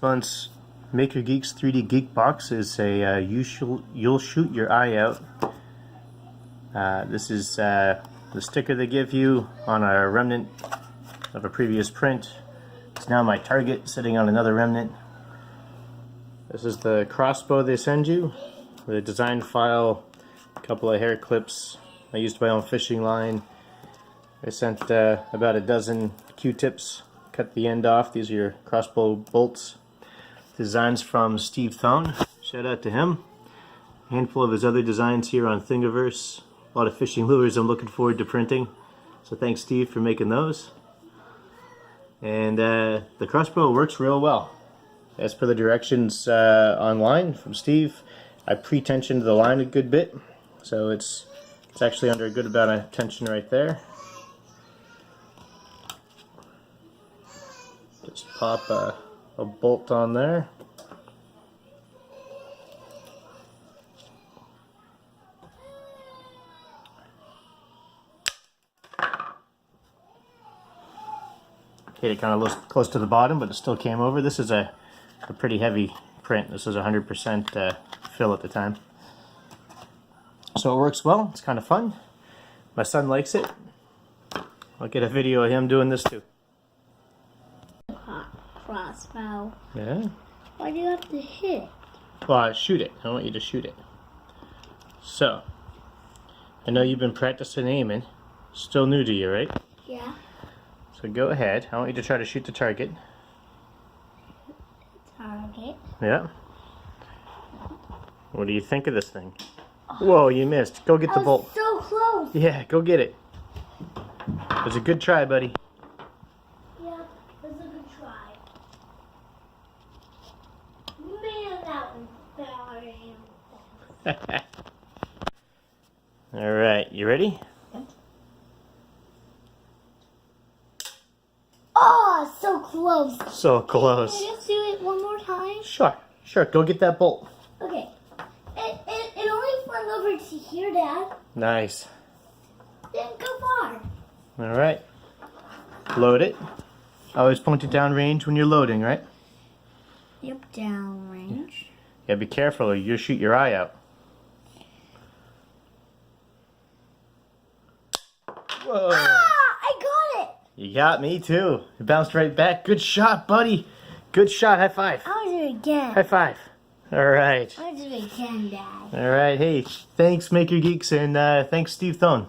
month's MakerGeeks 3D GeekBox is a you'll shoot your eye out. This is the sticker they give you on a remnant of a previous print. It's now my target sitting on another remnant. This is the crossbow they send you, the design file, a couple of hair clips. I used my own fishing line. I sent about a dozen Q-tips, cut the end off. These are your crossbow bolts. Designs from Steve Thone, shout out to him. A handful of his other designs here on Thingiverse. A lot of fishing lures I'm looking forward to printing. So thanks Steve for making those. And the crossbow works real well. As per the directions online from Steve, I pre-tensioned the line a good bit. So it's actually under a good amount of tension right there. Just pop a bolt on there. Hit it kind of close to the bottom, but it still came over. This is a pretty heavy print. This is 100% fill at the time. So it works well. It's kind of fun. My son likes it. I'll get a video of him doing this too. Crossbow. Yeah? Why do you have to hit? Well, shoot it. I want you to shoot it. So, I know you've been practicing aiming. Still new to you, right? Yeah. So go ahead. I want you to try to shoot the target. Target. Yeah. What do you think of this thing? Whoa, you missed. Go get the bolt. So close. Yeah, go get it. It was a good try, buddy. Yeah, it was a good try. Man, that was bad. All right, you ready? Oh, so close. So close. Can I just do it one more time? Sure, sure. Go get that bolt. Okay. It only went over to here, Dad. Nice. Didn't go far. All right. Load it. Always point it down range when you're loading, right? Yep, down range. Yeah, be careful or you'll shoot your eye out. Whoa. I got it. You got me too. It bounced right back. Good shot, buddy. Good shot. High five. I'll do it again. High five. All right. I'll do it again, Dad. All right. Hey, thanks MakerGeeks and thanks Steve Thone.